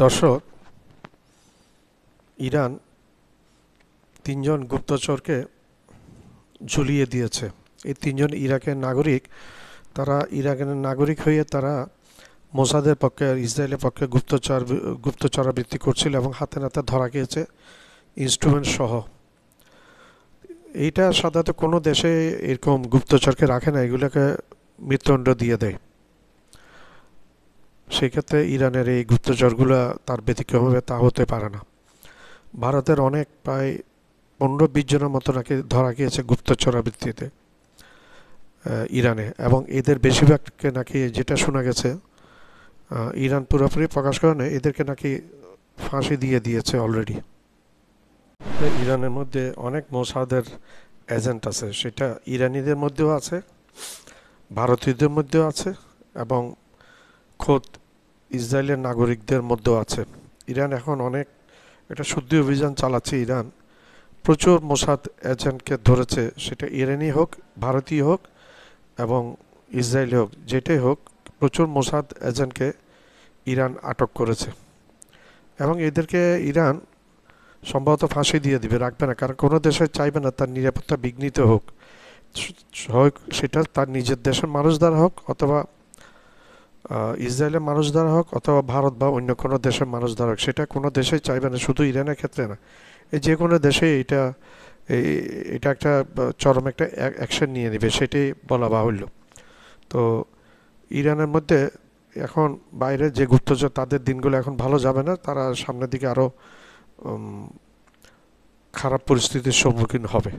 দর্শক, ইরান তিনজন গুপ্তচরকে ঝুলিয়ে দিয়েছে। এই তিনজন ইরাকের নাগরিক। তারা ইরাকের নাগরিক হয়ে তারা মোসাদের পক্ষে, ইসরায়েলের পক্ষে গুপ্তচরাবৃত্তি করছিল এবং হাতে নাতে ধরা গিয়েছে ইনস্ট্রুমেন্ট সহ। এইটা সাধারণত কোনো দেশে এরকম গুপ্তচরকে রাখে না, এগুলোকে মৃত্যুদণ্ড দিয়ে দেয়। সেক্ষেত্রে ইরানের এই গুপ্তচরগুলো তার ব্যতিক্রম হবে, তা হতে পারে না। ভারতের অনেক প্রায় 15-20 জনের মতো নাকি ধরা গিয়েছে গুপ্তচরাবৃত্তিতে ইরানে, এবং এদের বেশিরভাগকে নাকি, যেটা শোনা গেছে, ইরান পুরোপুরি প্রকাশ করে না, এদেরকে নাকি ফাঁসি দিয়ে দিয়েছে অলরেডি। ইরানের মধ্যে অনেক মোসাদের এজেন্ট আছে, সেটা ইরানিদের মধ্যেও আছে, ভারতীয়দের মধ্যেও আছে, এবং খোদ ইসরায়েলের নাগরিকদের মধ্যেও আছে। ইরান এখন অনেক একটা শুদ্ধি অভিযান চালাচ্ছে। ইরান প্রচুর মোসাদ এজেন্টকে ধরেছে, সেটা ইরানি হোক, ভারতীয় হোক এবং ইসরায়েলি হোক, যেটাই হোক, প্রচুর মোসাদ এজেন্টকে ইরান আটক করেছে এবং এদেরকে ইরান সম্ভবত ফাঁসি দিয়ে দিবে, রাখবে না। কারণ কোনো দেশে চাইবে না তার নিরাপত্তা বিঘ্নিত হোক, সেটা তার নিজের দেশের মানুষ দ্বারা হোক, অথবা ইসরায়েলের মানুষ দ্বারা হোক, অথবা ভারত বা অন্য কোনো দেশের মানুষ দ্বারা হোক, সেটা কোনো দেশেই চাইবে না, শুধু ইরানের ক্ষেত্রে না, এই যে কোনো দেশে এটা একটা চরম একটা অ্যাকশন নিয়ে নেবে, সেটাই বলা বাহুল্য। তো ইরানের মধ্যে এখন বাইরে যে গুপ্তচর, তাদের দিনগুলো এখন ভালো যাবে না, তারা সামনের দিকে আরও খারাপ পরিস্থিতির সম্মুখীন হবে।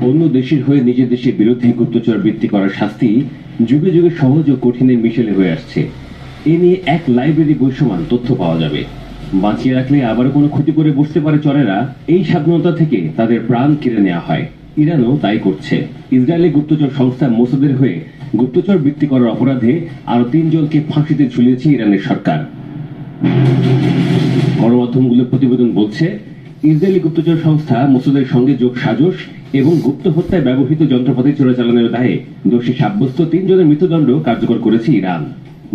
অন্য দেশের হয়ে নিজের দেশের বিরুদ্ধে গুপ্তচর বৃত্তি করার শাস্তি যুগে যুগে সহজ ও কঠিনের মিশেলে হয়ে আসছে। এ নিয়ে এক লাইব্রেরি বই সমান তথ্য পাওয়া যাবে। বাঁচিয়ে রাখলে আবারও কোনো ক্ষতি করে বসতে পারে চরেরা, এই স্বাধীনতা থেকে তাদের প্রাণ কেড়ে নেওয়া হয়। ইরানও তাই করছে। ইসরায়েলি গুপ্তচর সংস্থা মোসাদের হয়ে গুপ্তচর বৃত্তি করার অপরাধে আরো 3 জনকে ফাঁসিতে ঝুলিয়েছে ইরানের সরকার। গণমাধ্যমগুলোর প্রতিবেদন বলছে, ইসরায়েলি গুপ্তচর সংস্থা মোসাদের সঙ্গে যোগ সাজস এবং গুপ্ত হত্যায় ব্যবহৃত যন্ত্রপাতি চোরাচালানের দায়ে দোষী সাব্যস্ত 3 জনের মৃত্যুদণ্ড কার্যকর করেছে ইরান।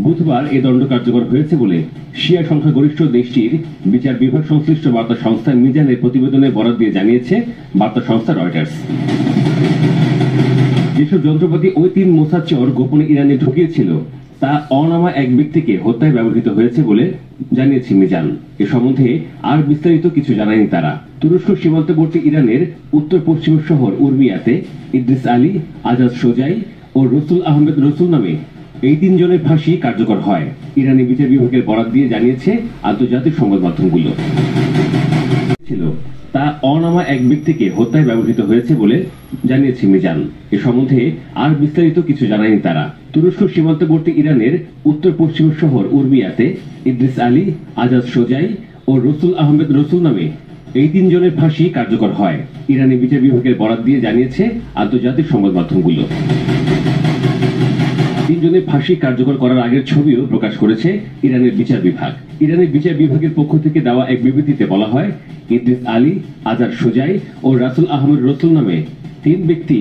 বুধবার এ দণ্ড কার্যকর হয়েছে বলে শিয়া সংখ্যাগরিষ্ঠ দেশটির বিচার বিভাগ সংশ্লিষ্ট বার্তা সংস্থা মিজানের প্রতিবেদনে বরাত দিয়ে জানিয়েছে বার্তা সংস্থা রয়টার্স। যেসব যন্ত্রপাতি ওই 3 মোসাদ চর গোপনে ইরানে ঢুকিয়েছিল তা অনামা এক ব্যক্তিকে হত্যায় ব্যবহৃত হয়েছে বলে জানিয়েছে মিজান। এ সম্বন্ধে আর বিস্তারিত কিছু জানায়নি তারা। তুরস্ক সীমান্তবর্তী ইরানের উত্তর পশ্চিম শহর উর্মিয়াতে ইদ্রিস আলী, আজাদ সোজাই ও রসুল আহমেদ রসুল নামে এই 3 জনের ফাঁসি কার্যকর হয়, ইরানি বিচার বিভাগের বরাত দিয়ে জানিয়েছে আন্তর্জাতিক সংবাদ মাধ্যমগুলো। তা অনামা এক ব্যক্তিকে হত্যায় ব্যবহৃত হয়েছে বলে জানিয়েছে মিজান। এ সম্বন্ধে আর বিস্তারিত কিছু জানায়নি তারা। তুরস্ক সীমান্তবর্তী ইরানের উত্তর পশ্চিম শহর উর্মিয়াতে ইদ্রিস আলী, আজাদ সোজাই ও রসুল আহমেদ রসুল নামে এই 3 জনের ফাঁসি কার্যকর হয়, ইরানি বিচার বিভাগের বরাত দিয়ে জানিয়েছে আন্তর্জাতিক সংবাদ মাধ্যমগুলো। 3 জনের ফাঁসি কার্যকর করার আগের ছবিও প্রকাশ করেছে ইরানের বিচার বিভাগ। ইরানের বিচার বিভাগের পক্ষ থেকে দেওয়া এক বিবৃতিতে বলা হয়, ইদ্রিস আলী, আজাদ সোজাই ও রাসুল আহমেদ রসুল নামে 3 ব্যক্তি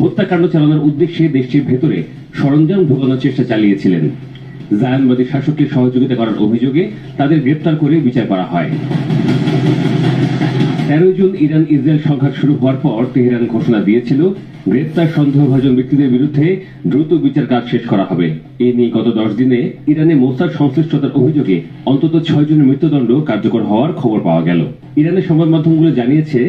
হত্যাকাণ্ড চালানোর উদ্দেশ্যে দেশটির ভেতরে সরঞ্জাম ঢোকানোর চেষ্টা চালিয়েছিলেন। জায়নবাদী শাসককে সহযোগিতা করার অভিযোগে তাদের গ্রেপ্তার করে বিচার করা হয়। 13 জুন ইরান ইসরায়েল সংঘাত শুরু হওয়ার পর তেহরান ঘোষণা দিয়েছিল গ্রেপ্তার সন্দেহভাজন ব্যক্তিদের বিরুদ্ধে দ্রুত বিচার কাজ শেষ করা হবে। এ নিয়ে গত 10 দিনে ইরানে মোসাদ সংশ্লিষ্টতার অভিযোগে অন্তত 6 জনের মৃত্যুদণ্ড কার্যকর হওয়ার খবর পাওয়া গেল। ইরানের সংবাদ মাধ্যমগুলো জানিয়েছে,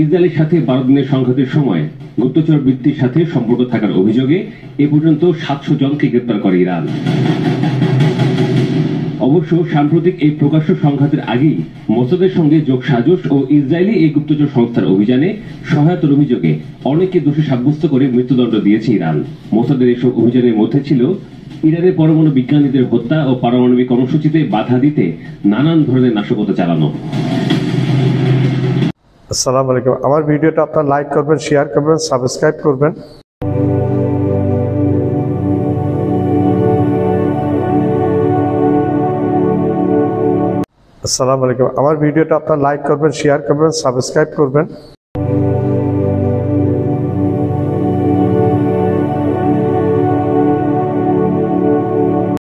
ইসরায়েলের সাথে 12 দিনের সংঘাতের সময় গুপ্তচর বৃত্তির সাথে সম্পর্ক থাকার অভিযোগে এ পর্যন্ত 700 জনকে গ্রেপ্তার করে ইরান। অবশ্য সাম্প্রতিক এই প্রকাশ্য সংঘাতের আগেই মোসাদের সঙ্গে যোগ সাজস ও ইসরায়েলি এই গুপ্তচর সংস্থার অভিযানে সহায়তার অভিযোগে অনেককে দোষী সাব্যস্ত করে মৃত্যুদণ্ড দিয়েছে ইরান। মোসাদের এসব অভিযানের মধ্যে ছিল ইরানের পরমাণু বিজ্ঞানীদের হত্যা ও পারমাণবিক কর্মসূচিতে বাধা দিতে নানান ধরনের নাশকতা চালানো। আসসালামু আলাইকুম। আমার ভিডিওটা আপনারা লাইক করবেন, শেয়ার করবেন, সাবস্ক্রাইব করবেন। আসসালামু আলাইকুম। আমার ভিডিওটা আপনারা লাইক করবেন, শেয়ার করবেন, সাবস্ক্রাইব করবেন।